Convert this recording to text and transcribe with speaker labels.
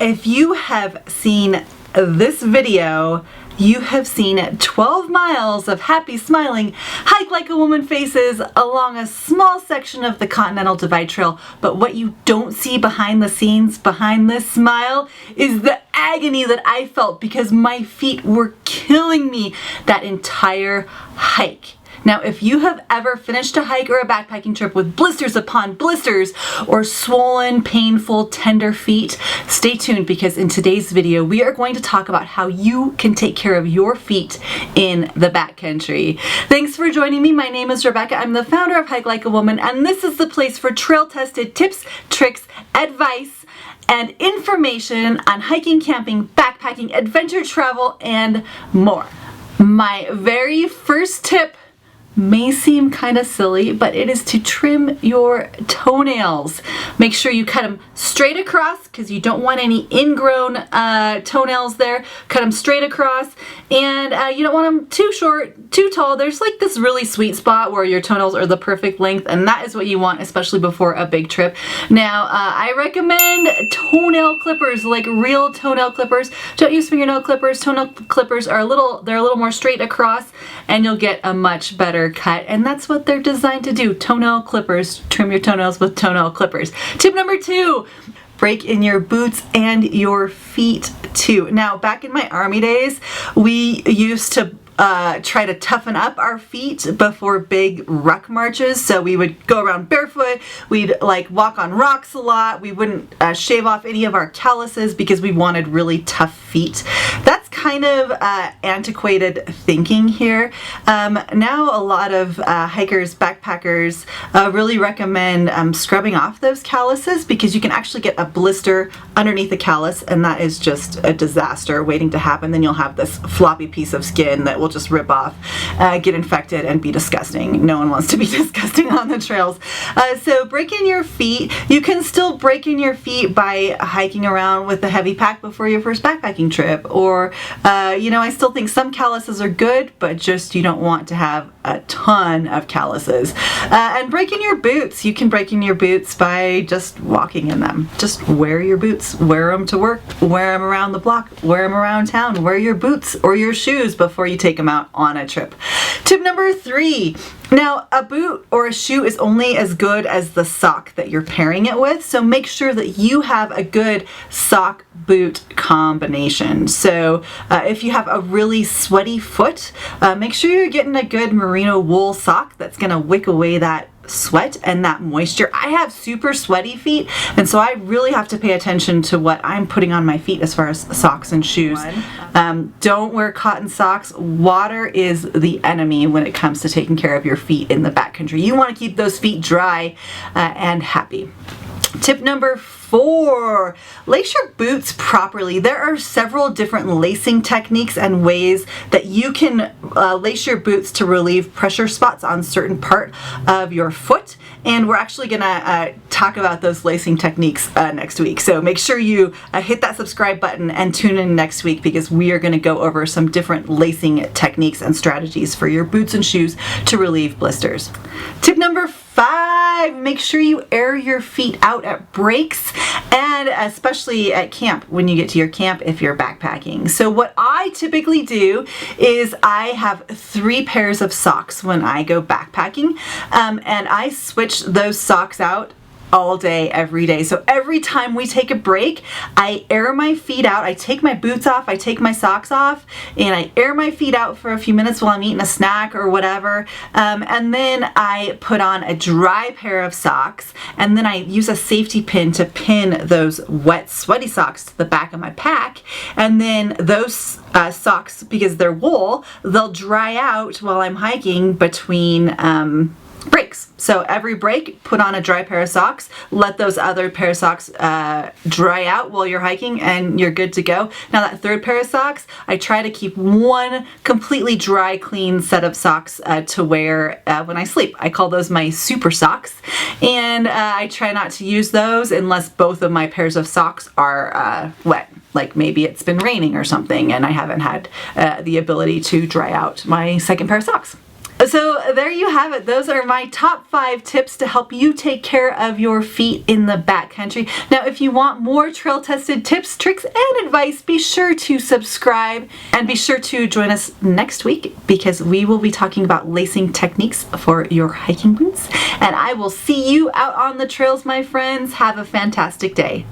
Speaker 1: if you have seen this video, you have seen 12 miles of happy, smiling, hike like a woman faces along a small section of the Continental Divide Trail. But what you don't see behind the scenes, behind this smile, is the agony that I felt because my feet were killing me that entire hike. Now, if you have ever finished a hike or a backpacking trip with blisters upon blisters or swollen, painful, tender feet, stay tuned because in today's video, we are going to talk about how you can take care of your feet in the backcountry. Thanks for joining me. My name is Rebecca. I'm the founder of Hike Like a Woman, and this is the place for trail-tested tips, tricks, advice, and information on hiking, camping, backpacking, adventure travel, and more. My very first tip may seem kind of silly, but it is to trim your toenails. Make sure you cut them straight across because you don't want any ingrown toenails there. Cut them straight across, and you don't want them too short, too tall. There's like this really sweet spot where your toenails are the perfect length, and that is what you want, especially before a big trip. Now, I recommend toenail clippers, like real toenail clippers. Don't use fingernail clippers. Toenail clippers are they're a little more straight across, and you'll get a much better cut, and that's what they're designed to do. Toenail clippers. Trim your toenails with toenail clippers. Tip number 2, break in your boots and your feet too. Now, back in my Army days, we used to try to toughen up our feet before big ruck marches. So we would go around barefoot. We'd like walk on rocks a lot. We wouldn't shave off any of our calluses because we wanted really tough feet. That's kind of antiquated thinking here. Now a lot of hikers, backpackers really recommend scrubbing off those calluses because you can actually get a blister underneath the callus, and that is just a disaster waiting to happen. Then you'll have this floppy piece of skin that will just rip off, get infected, and be disgusting. No one wants to be disgusting on the trails. So break in your feet. You can still break in your feet by hiking around with a heavy pack before your first backpacking trip, or I still think some calluses are good, but just you don't want to have a ton of calluses. And break in your boots. You can break in your boots by just walking in them. Just wear your boots. Wear them to work. Wear them around the block. Wear them around town. Wear your boots or your shoes before you take them out on a trip. Tip number 3. Now, a boot or a shoe is only as good as the sock that you're pairing it with, so make sure that you have a good sock-boot combination. So if you have a really sweaty foot, make sure you're getting a good merino wool sock that's going to wick away that sweat and that moisture. I have super sweaty feet, and so I really have to pay attention to what I'm putting on my feet as far as socks and shoes. Don't wear cotton socks. Water is the enemy when it comes to taking care of your feet in the backcountry. You want to keep those feet dry and happy. Tip number 4, lace your boots properly. There are several different lacing techniques and ways that you can lace your boots to relieve pressure spots on certain part of your foot. And we're actually gonna talk about those lacing techniques next week. So make sure you hit that subscribe button and tune in next week because we are gonna go over some different lacing techniques and strategies for your boots and shoes to relieve blisters. Tip number 5, make sure you air your feet out at breaks and especially at camp when you get to your camp if you're backpacking. So what I typically do is I have 3 pairs of socks when I go backpacking, and I switch those socks out all day, every day. So every time we take a break, I air my feet out. I take my boots off, I take my socks off, and I air my feet out for a few minutes while I'm eating a snack or whatever. And then I put on a dry pair of socks, and then I use a safety pin to pin those wet, sweaty socks to the back of my pack. And then those socks, because they're wool, they'll dry out while I'm hiking between breaks. So every break, put on a dry pair of socks, let those other pair of socks dry out while you're hiking, and you're good to go. Now that 3rd pair of socks, I try to keep one completely dry, clean set of socks to wear when I sleep. I call those my super socks, and I try not to use those unless both of my pairs of socks are wet. Like maybe it's been raining or something and I haven't had the ability to dry out my 2nd pair of socks. So there you have it. Those are my top 5 tips to help you take care of your feet in the backcountry. Now, if you want more trail tested tips, tricks, and advice, be sure to subscribe and be sure to join us next week because we will be talking about lacing techniques for your hiking boots. And I will see you out on the trails, my friends. Have a fantastic day.